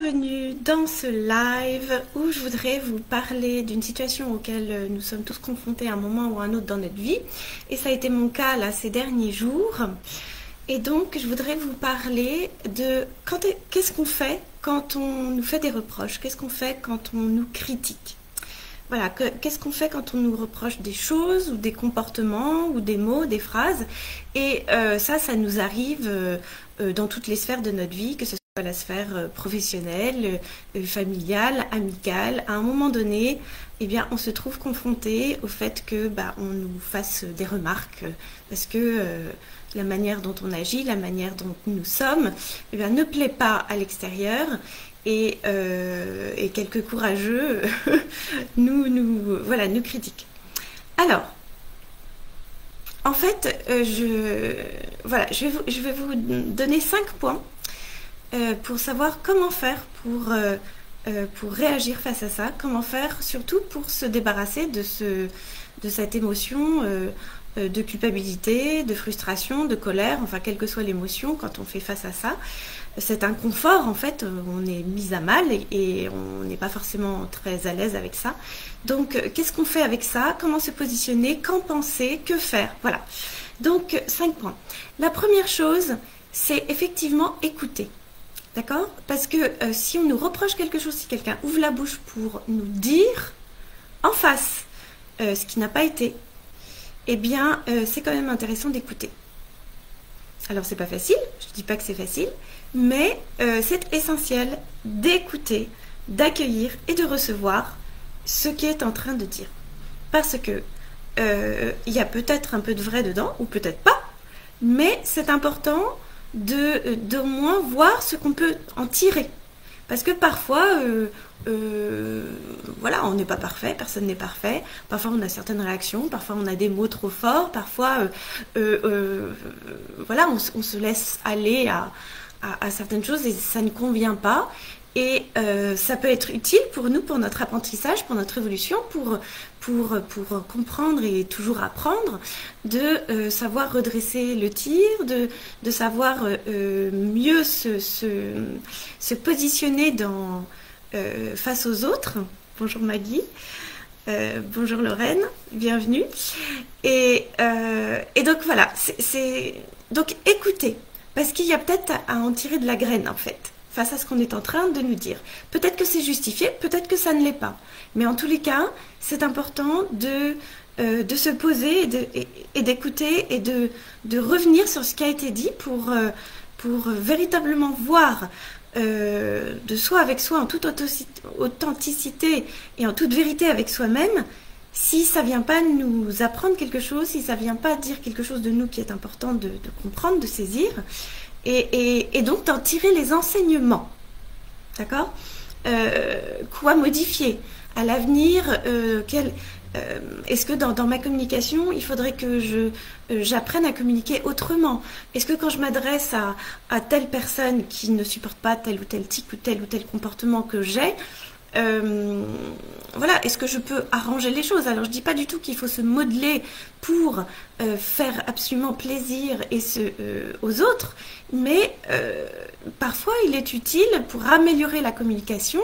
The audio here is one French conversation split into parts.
Bienvenue dans ce live où je voudrais vous parler d'une situation auquel nous sommes tous confrontés à un moment ou à un autre dans notre vie. Et ça a été mon cas là ces derniers jours. Et donc je voudrais vous parler de qu'est-ce qu'on fait quand on nous fait des reproches, qu'est-ce qu'on fait quand on nous critique. Voilà, qu'est-ce qu'on fait quand on nous reproche des choses ou des comportements ou des mots, des phrases. Et ça nous arrive dans toutes les sphères de notre vie, que ce soit la sphère professionnelle, familiale, amicale. À un moment donné, eh bien, on se trouve confronté au fait que on nous fasse des remarques parce que la manière dont on agit, la manière dont nous sommes, eh bien, ne plaît pas à l'extérieur. Et quelques courageux nous critiquent. Alors, en fait, je vais vous donner 5 points pour savoir comment faire pour réagir face à ça, comment faire surtout pour se débarrasser de cette émotion de culpabilité, de frustration, de colère, enfin quelle que soit l'émotion quand on fait face à ça. Cet inconfort, en fait, on est mis à mal et on n'est pas forcément très à l'aise avec ça. Donc, qu'est-ce qu'on fait avec ça? Comment se positionner? Qu'en penser? Que faire? Voilà. Donc, 5 points. La première chose, c'est effectivement écouter. D'accord? Parce que si on nous reproche quelque chose, si quelqu'un ouvre la bouche pour nous dire en face ce qui n'a pas été, eh bien, c'est quand même intéressant d'écouter. Alors, c'est pas facile, je ne dis pas que c'est facile, mais c'est essentiel d'écouter, d'accueillir et de recevoir ce qui est en train de dire. Parce que il y a peut-être un peu de vrai dedans, ou peut-être pas, mais c'est important d'au moins voir ce qu'on peut en tirer. Parce que parfois, voilà, on n'est pas parfait, personne n'est parfait. Parfois, on a certaines réactions, parfois, on a des mots trop forts, parfois, voilà, on se laisse aller à certaines choses et ça ne convient pas. Et ça peut être utile pour nous, pour notre apprentissage, pour notre évolution, pour comprendre et toujours apprendre, de savoir redresser le tir, de savoir mieux se positionner face aux autres. Bonjour Maggie, bonjour Lorraine, bienvenue. Et donc voilà, donc écoutez, parce qu'il y a peut-être à en tirer de la graine en fait, face à ce qu'on est en train de nous dire. Peut-être que c'est justifié, peut-être que ça ne l'est pas. Mais en tous les cas, c'est important de se poser et d'écouter et de revenir sur ce qui a été dit pour véritablement voir de soi avec soi en toute authenticité et en toute vérité avec soi-même, si ça vient pas nous apprendre quelque chose, si ça vient pas dire quelque chose de nous qui est important de comprendre, de saisir, et donc d'en tirer les enseignements. D'accord? Quoi modifier à l'avenir? Est-ce que dans ma communication, il faudrait que j'apprenne à communiquer autrement? Est-ce que quand je m'adresse à telle personne qui ne supporte pas tel ou tel tic ou tel comportement que j'ai, voilà, est-ce que je peux arranger les choses? Alors je dis pas du tout qu'il faut se modeler pour faire absolument plaisir aux autres, mais parfois il est utile pour améliorer la communication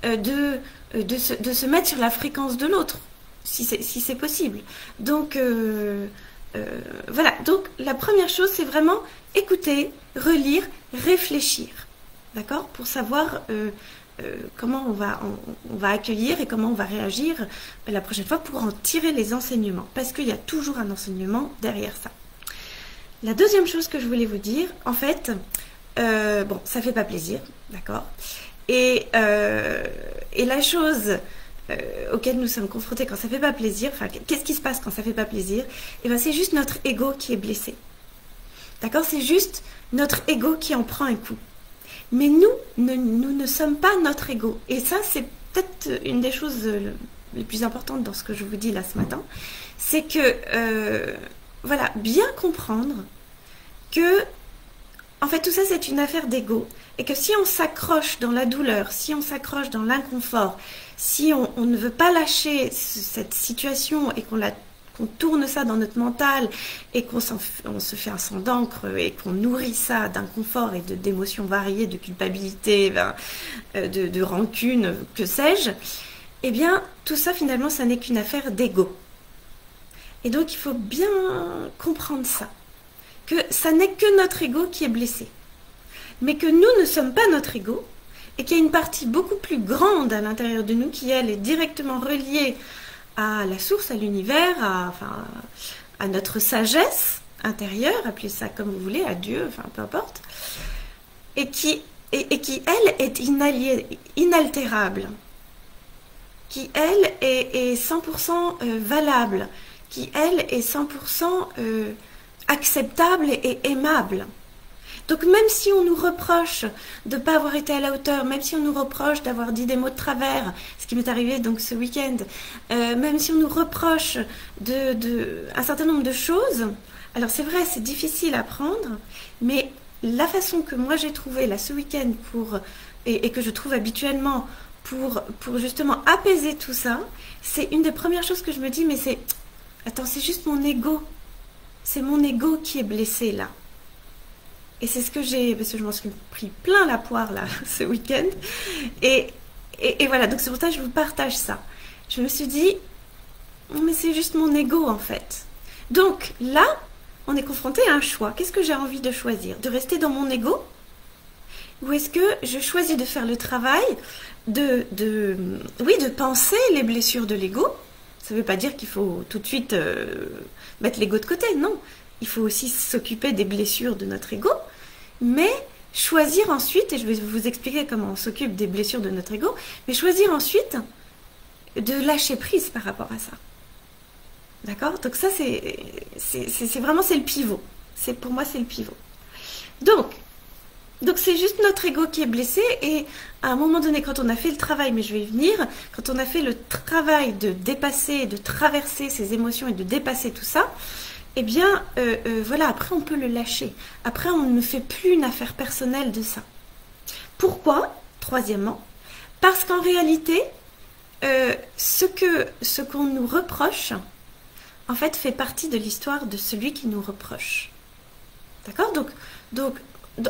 de se mettre sur la fréquence de l'autre, si c'est possible. Donc voilà, donc la première chose c'est vraiment écouter, relire, réfléchir, d'accord, pour savoir comment on va accueillir et comment on va réagir la prochaine fois pour en tirer les enseignements. Parce qu'il y a toujours un enseignement derrière ça. La deuxième chose que je voulais vous dire, en fait, bon, ça fait pas plaisir, d'accord? Et la chose auquel nous sommes confrontés quand ça fait pas plaisir, enfin, qu'est-ce qui se passe quand ça fait pas plaisir? Et ben, c'est juste notre ego qui est blessé. D'accord? C'est juste notre ego qui en prend un coup. Mais nous ne sommes pas notre ego. Et ça, c'est peut-être une des choses les plus importantes dans ce que je vous dis là ce matin. C'est que, voilà, bien comprendre que, en fait, tout ça, c'est une affaire d'ego. Et que si on s'accroche dans la douleur, si on s'accroche dans l'inconfort, si on ne veut pas lâcher cette situation et qu'on qu'on tourne ça dans notre mental et qu'on se fait un sang d'encre et qu'on nourrit ça d'inconfort et d'émotions variées, de culpabilité, de rancune, que sais-je, eh bien, tout ça, finalement, ça n'est qu'une affaire d'ego. Et donc, il faut bien comprendre ça. Que ça n'est que notre ego qui est blessé. Mais que nous ne sommes pas notre ego, et qu'il y a une partie beaucoup plus grande à l'intérieur de nous qui, elle, est directement reliée à la source, à l'univers, à notre sagesse intérieure, appelez ça comme vous voulez, à Dieu, enfin peu importe, et qui, elle, est inaltérable, qui, elle, est 100% valable, qui, elle, est 100% acceptable et aimable. Donc même si on nous reproche de ne pas avoir été à la hauteur, même si on nous reproche d'avoir dit des mots de travers, ce qui m'est arrivé donc ce week-end, même si on nous reproche un certain nombre de choses, alors c'est vrai, c'est difficile à prendre, mais la façon que moi j'ai trouvé là ce week-end et que je trouve habituellement pour justement apaiser tout ça, c'est une des premières choses que je me dis, mais attends, c'est juste mon ego. C'est mon ego qui est blessé là. Et c'est ce que j'ai, parce que je m'en suis pris plein la poire là ce week-end. Et voilà, donc c'est pour ça que je vous partage ça. Je me suis dit, mais c'est juste mon ego en fait. Donc là, on est confronté à un choix. Qu'est-ce que j'ai envie de choisir? De rester dans mon ego? Ou est-ce que je choisis de faire le travail de penser les blessures de l'ego? Ça ne veut pas dire qu'il faut tout de suite mettre l'ego de côté, non. Il faut aussi s'occuper des blessures de notre ego, mais choisir ensuite, et je vais vous expliquer comment on s'occupe des blessures de notre ego, mais choisir ensuite de lâcher prise par rapport à ça. D'accord? Donc ça, c'est vraiment, c'est le pivot. Pour moi, c'est le pivot. Donc c'est juste notre ego qui est blessé, et à un moment donné, quand on a fait le travail, mais je vais y venir, quand on a fait le travail de dépasser, de traverser ces émotions et de dépasser tout ça, eh bien, voilà, après on peut le lâcher. Après, on ne fait plus une affaire personnelle de ça. Pourquoi? Troisièmement, parce qu'en réalité, ce qu'on nous reproche, en fait, fait partie de l'histoire de celui qui nous reproche. D'accord? Donc,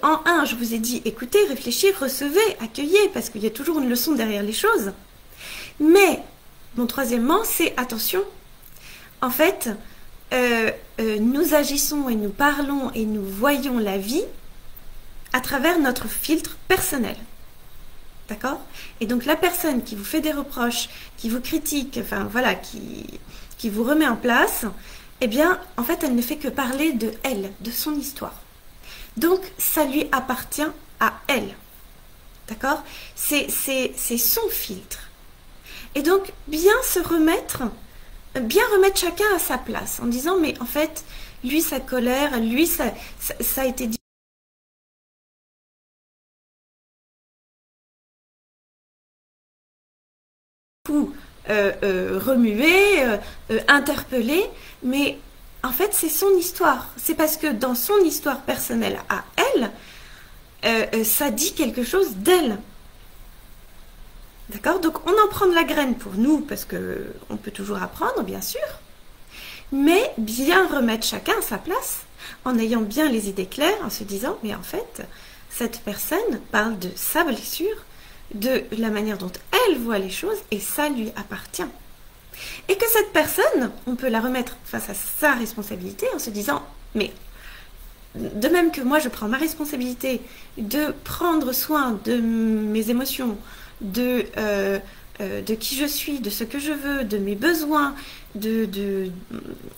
en un, je vous ai dit, écoutez, réfléchissez, recevez, accueillez, parce qu'il y a toujours une leçon derrière les choses. Mais, mon troisièmement, c'est attention. En fait, nous agissons et nous parlons et nous voyons la vie à travers notre filtre personnel. D'accord? Et donc la personne qui vous fait des reproches, qui vous critique, enfin voilà, qui vous remet en place, eh bien, en fait, elle ne fait que parler de elle, de son histoire. Donc, ça lui appartient à elle. D'accord? C'est son filtre. Et donc, bien remettre chacun à sa place, en disant, mais en fait, lui, sa colère, lui, ça a été dit. Remué, interpellé, mais en fait, c'est son histoire. C'est parce que dans son histoire personnelle à elle, ça dit quelque chose d'elle. D'accord? Donc, on en prend de la graine pour nous, parce qu'on peut toujours apprendre, bien sûr, mais bien remettre chacun à sa place, en ayant bien les idées claires, en se disant, mais en fait, cette personne parle de sa blessure, de la manière dont elle voit les choses, et ça lui appartient. Et que cette personne, on peut la remettre face à sa responsabilité en se disant, mais de même que moi je prends ma responsabilité de prendre soin de mes émotions, de qui je suis, de ce que je veux, de mes besoins,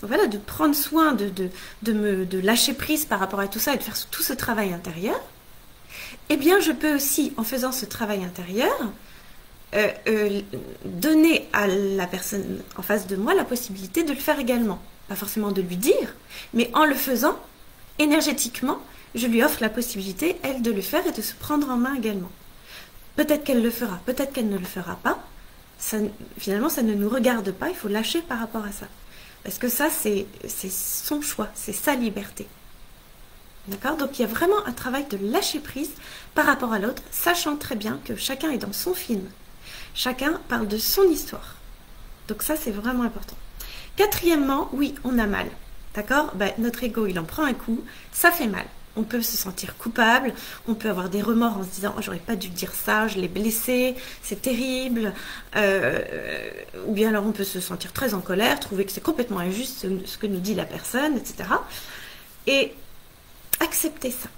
voilà, de prendre soin, de lâcher prise par rapport à tout ça et de faire tout ce travail intérieur, eh bien je peux aussi, en faisant ce travail intérieur, donner à la personne en face de moi la possibilité de le faire également. Pas forcément de lui dire, mais en le faisant, énergétiquement, je lui offre la possibilité, elle, de le faire et de se prendre en main également. Peut-être qu'elle le fera, peut-être qu'elle ne le fera pas. Ça, finalement, ça ne nous regarde pas, il faut lâcher par rapport à ça. Parce que ça, c'est son choix, c'est sa liberté. D'accord? Donc il y a vraiment un travail de lâcher prise par rapport à l'autre, sachant très bien que chacun est dans son film. Chacun parle de son histoire. Donc ça, c'est vraiment important. Quatrièmement, oui, on a mal. D'accord? Ben, notre ego, il en prend un coup, ça fait mal. On peut se sentir coupable, on peut avoir des remords en se disant oh, j'aurais pas dû dire ça, je l'ai blessé, c'est terrible. Ou bien alors on peut se sentir très en colère, trouver que c'est complètement injuste ce que nous dit la personne, etc. Et accepter ça.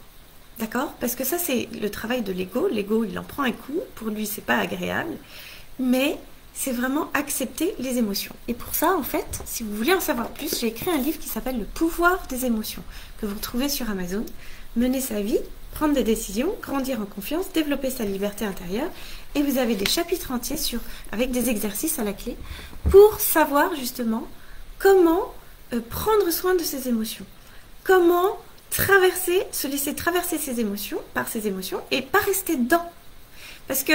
D'accord? Parce que ça, c'est le travail de l'ego. L'ego, il en prend un coup. Pour lui, c'est pas agréable. Mais c'est vraiment accepter les émotions. Et pour ça, en fait, si vous voulez en savoir plus, j'ai écrit un livre qui s'appelle Le pouvoir des émotions, que vous retrouvez sur Amazon. Mener sa vie, prendre des décisions, grandir en confiance, développer sa liberté intérieure. Et vous avez des chapitres entiers avec des exercices à la clé pour savoir justement comment prendre soin de ses émotions. Comment se laisser traverser par ses émotions et pas rester dedans. Parce que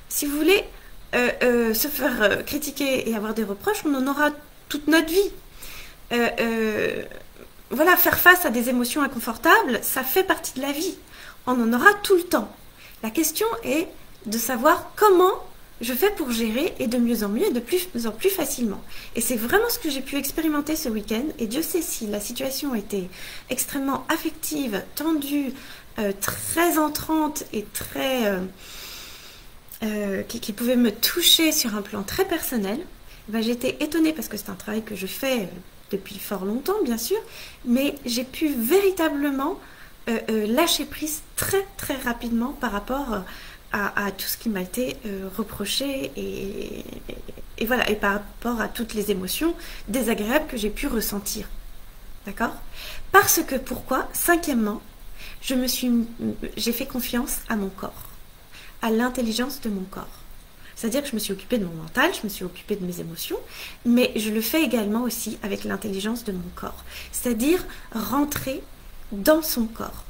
si vous voulez se faire critiquer et avoir des reproches, on en aura toute notre vie. Voilà, faire face à des émotions inconfortables, ça fait partie de la vie. On en aura tout le temps. La question est de savoir comment je fais pour gérer et de mieux en mieux et de plus en plus facilement. Et c'est vraiment ce que j'ai pu expérimenter ce week-end. Et Dieu sait si la situation était extrêmement affective, tendue, très entrante et très... qui pouvait me toucher sur un plan très personnel. Ben, j'étais étonnée parce que c'est un travail que je fais depuis fort longtemps, bien sûr. Mais j'ai pu véritablement lâcher prise très très rapidement par rapport... à tout ce qui m'a été reproché et voilà, et par rapport à toutes les émotions désagréables que j'ai pu ressentir. D'accord? Parce que, pourquoi? Cinquièmement, j'ai fait confiance à mon corps, à l'intelligence de mon corps. C'est-à-dire que je me suis occupée de mon mental, je me suis occupée de mes émotions, mais je le fais également aussi avec l'intelligence de mon corps. C'est-à-dire rentrer dans son corps.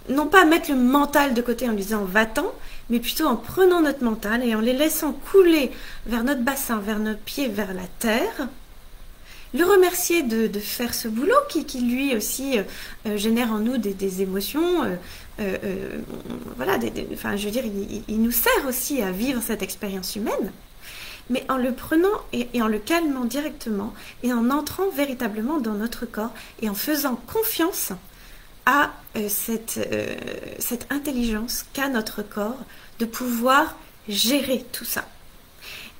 Non pas mettre le mental de côté en lui disant va-t'en, mais plutôt en prenant notre mental et en les laissant couler vers notre bassin, vers nos pieds, vers la terre. Le remercier de faire ce boulot qui lui aussi génère en nous des émotions. Voilà, enfin, je veux dire, il nous sert aussi à vivre cette expérience humaine. Mais en le prenant et en le calmant directement et en entrant véritablement dans notre corps et en faisant confiance à cette intelligence qu'a notre corps de pouvoir gérer tout ça.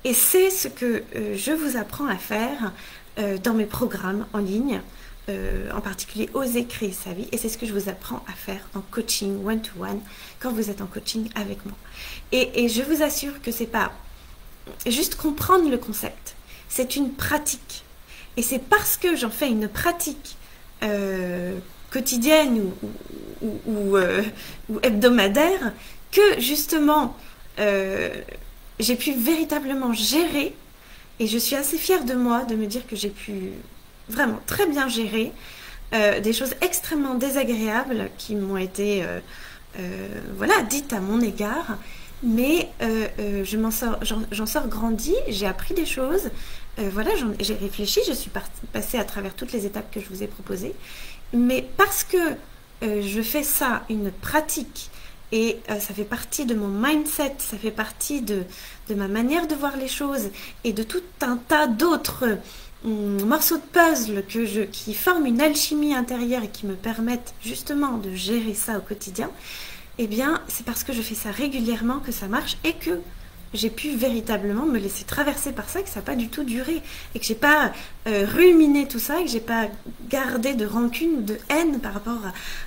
Et c'est ce que je vous apprends à faire dans mes programmes en ligne, en particulier Oser créer sa vie, et c'est ce que je vous apprends à faire en coaching one-to-one quand vous êtes en coaching avec moi. Et je vous assure que c'est pas juste comprendre le concept, c'est une pratique. Et c'est parce que j'en fais une pratique quotidienne ou hebdomadaire que justement j'ai pu véritablement gérer, et je suis assez fière de moi de me dire que j'ai pu vraiment très bien gérer des choses extrêmement désagréables qui m'ont été voilà, dites à mon égard, mais j'en sors grandie, j'ai appris des choses, voilà, j'ai réfléchi, je suis passée à travers toutes les étapes que je vous ai proposées. Mais parce que je fais ça, une pratique, et ça fait partie de mon mindset, ça fait partie de ma manière de voir les choses et de tout un tas d'autres morceaux de puzzle qui forment une alchimie intérieure et qui me permettent justement de gérer ça au quotidien, eh bien c'est parce que je fais ça régulièrement que ça marche et que j'ai pu véritablement me laisser traverser par ça, que ça n'a pas du tout duré, et que j'ai pas ruminé tout ça, et que j'ai pas gardé de rancune ou de haine par rapport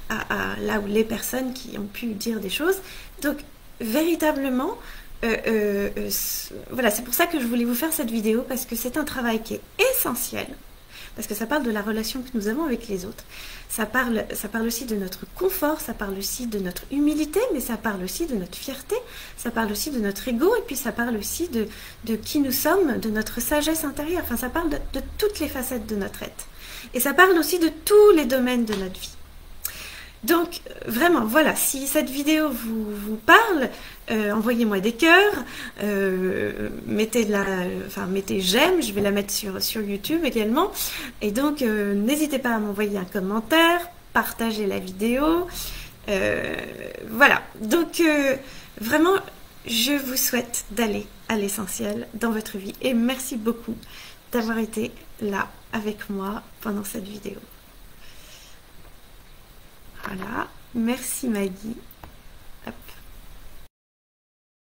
à là où les personnes qui ont pu dire des choses. Donc véritablement, voilà, c'est pour ça que je voulais vous faire cette vidéo, parce que c'est un travail qui est essentiel, parce que ça parle de la relation que nous avons avec les autres, ça parle aussi de notre confort, ça parle aussi de notre humilité, mais ça parle aussi de notre fierté, ça parle aussi de notre ego, et puis ça parle aussi de qui nous sommes, de notre sagesse intérieure, enfin ça parle de toutes les facettes de notre être. Et ça parle aussi de tous les domaines de notre vie. Donc vraiment, voilà, si cette vidéo vous parle, envoyez-moi des cœurs, mettez j'aime, je vais la mettre sur YouTube également. Et donc n'hésitez pas à m'envoyer un commentaire, partagez la vidéo. Voilà, donc vraiment, je vous souhaite d'aller à l'essentiel dans votre vie. Et merci beaucoup d'avoir été là avec moi pendant cette vidéo. Voilà, merci Maggie.